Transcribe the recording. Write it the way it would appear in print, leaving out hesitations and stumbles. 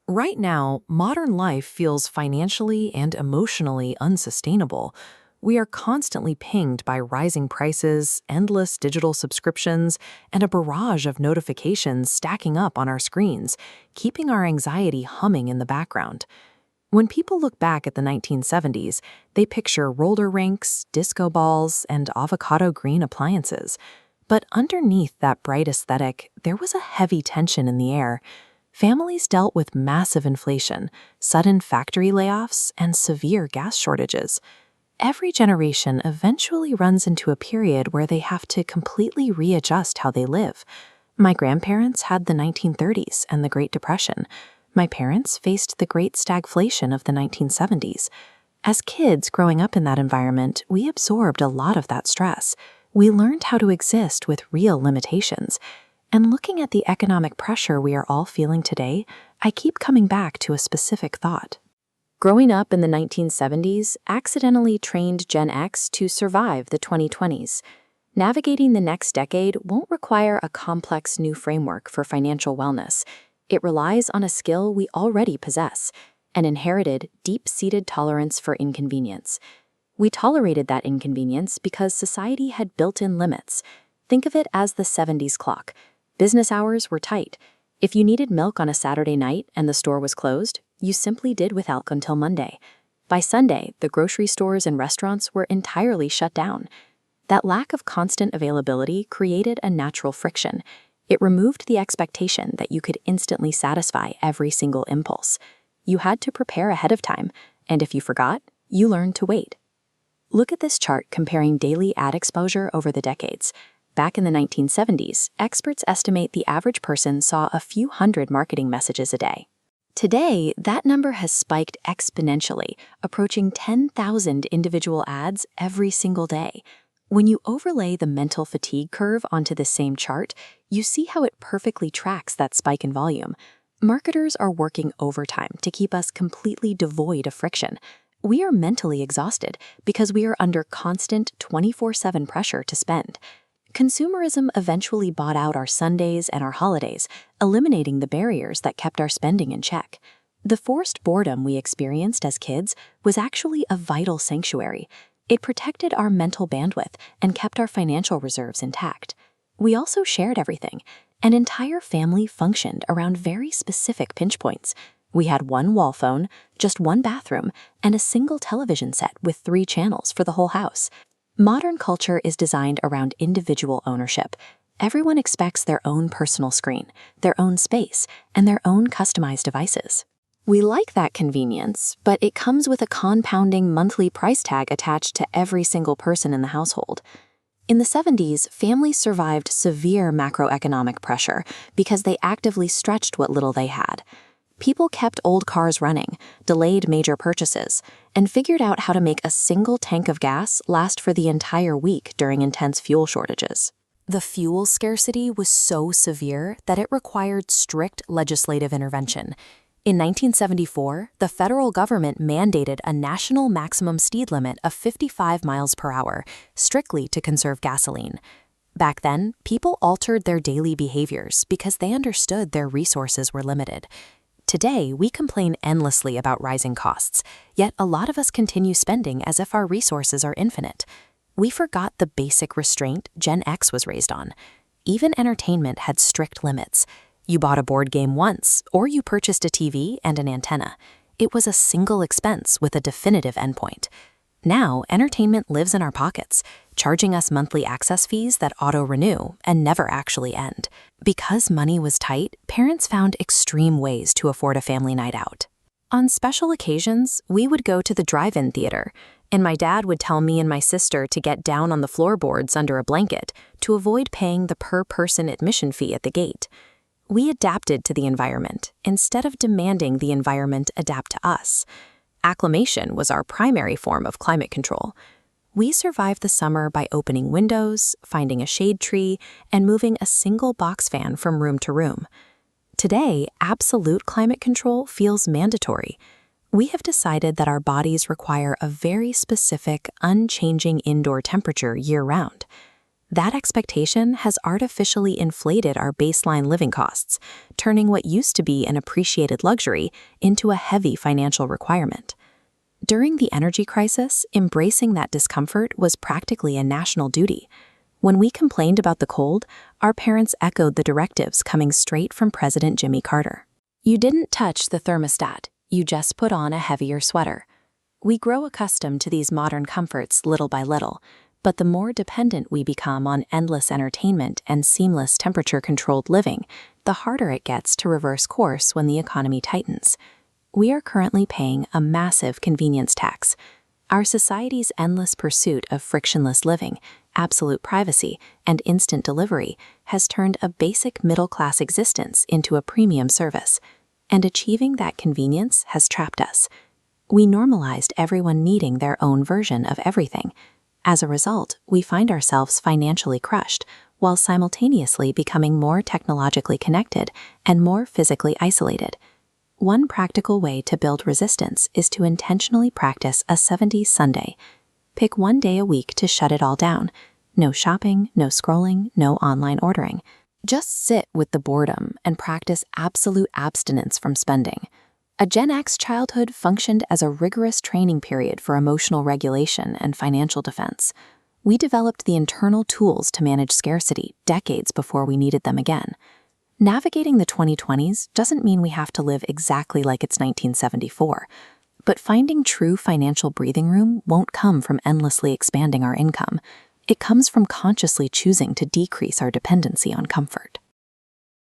Right now, modern life feels financially and emotionally unsustainable. We are constantly pinged by rising prices, endless digital subscriptions, and a barrage of notifications stacking up on our screens, keeping our anxiety humming in the background. When people look back at the 1970s, they picture roller rinks, disco balls, and avocado green appliances. But underneath that bright aesthetic, there was a heavy tension in the air. Families dealt with massive inflation, sudden factory layoffs, and severe gas shortages. Every generation eventually runs into a period where they have to completely readjust how they live. My grandparents had the 1930s and the Great Depression. My parents faced the great stagflation of the 1970s. As kids growing up in that environment, we absorbed a lot of that stress. We learned how to exist with real limitations. And looking at the economic pressure we are all feeling today, I keep coming back to a specific thought. Growing up in the 1970s accidentally trained Gen X to survive the 2020s. Navigating the next decade won't require a complex new framework for financial wellness. It relies on a skill we already possess, an inherited, deep-seated tolerance for inconvenience. We tolerated that inconvenience because society had built-in limits. Think of it as the 70s clock. Business hours were tight. If you needed milk on a Saturday night and the store was closed, you simply did without until Monday. By Sunday, the grocery stores and restaurants were entirely shut down. That lack of constant availability created a natural friction. It removed the expectation that you could instantly satisfy every single impulse. You had to prepare ahead of time, and if you forgot, you learned to wait. Look at this chart comparing daily ad exposure over the decades. Back in the 1970s, experts estimate the average person saw a few hundred marketing messages a day. Today, that number has spiked exponentially, approaching 10,000 individual ads every single day. When you overlay the mental fatigue curve onto the same chart, you see how it perfectly tracks that spike in volume. Marketers are working overtime to keep us completely devoid of friction. We are mentally exhausted because we are under constant 24/7 pressure to spend. Consumerism eventually bought out our Sundays and our holidays, eliminating the barriers that kept our spending in check. The forced boredom we experienced as kids was actually a vital sanctuary. It protected our mental bandwidth and kept our financial reserves intact. We also shared everything. An entire family functioned around very specific pinch points. We had one wall phone, just one bathroom, and a single television set with 3 channels for the whole house. Modern culture is designed around individual ownership. Everyone expects their own personal screen, their own space, and their own customized devices. We like that convenience, but it comes with a compounding monthly price tag attached to every single person in the household. In the 70s, families survived severe macroeconomic pressure because they actively stretched what little they had. People kept old cars running, delayed major purchases, and figured out how to make a single tank of gas last for the entire week during intense fuel shortages. The fuel scarcity was so severe that it required strict legislative intervention. In 1974, the federal government mandated a national maximum speed limit of 55 miles per hour, strictly to conserve gasoline. Back then, people altered their daily behaviors because they understood their resources were limited. Today, we complain endlessly about rising costs, yet a lot of us continue spending as if our resources are infinite. We forgot the basic restraint Gen X was raised on. Even entertainment had strict limits. You bought a board game once, or you purchased a TV and an antenna. It was a single expense with a definitive endpoint. Now, entertainment lives in our pockets, charging us monthly access fees that auto-renew and never actually end. Because money was tight, parents found extreme ways to afford a family night out. On special occasions, we would go to the drive-in theater, and my dad would tell me and my sister to get down on the floorboards under a blanket to avoid paying the per-person admission fee at the gate. We adapted to the environment instead of demanding the environment adapt to us. Acclimation was our primary form of climate control. We survived the summer by opening windows, finding a shade tree, and moving a single box fan from room to room. Today, absolute climate control feels mandatory. We have decided that our bodies require a very specific, unchanging indoor temperature year-round. That expectation has artificially inflated our baseline living costs, turning what used to be an appreciated luxury into a heavy financial requirement. During the energy crisis, embracing that discomfort was practically a national duty. When we complained about the cold, our parents echoed the directives coming straight from President Jimmy Carter. You didn't touch the thermostat, you just put on a heavier sweater. We grow accustomed to these modern comforts little by little, but the more dependent we become on endless entertainment and seamless temperature-controlled living, the harder it gets to reverse course when the economy tightens. We are currently paying a massive convenience tax. Our society's endless pursuit of frictionless living, absolute privacy, and instant delivery has turned a basic middle-class existence into a premium service, and achieving that convenience has trapped us. We normalized everyone needing their own version of everything. As a result, we find ourselves financially crushed, while simultaneously becoming more technologically connected and more physically isolated. One practical way to build resistance is to intentionally practice a 70s Sunday. Pick one day a week to shut it all down. No shopping, no scrolling, no online ordering. Just sit with the boredom and practice absolute abstinence from spending. A Gen X childhood functioned as a rigorous training period for emotional regulation and financial defense. We developed the internal tools to manage scarcity decades before we needed them again. Navigating the 2020s doesn't mean we have to live exactly like it's 1974, but finding true financial breathing room won't come from endlessly expanding our income. It comes from consciously choosing to decrease our dependency on comfort.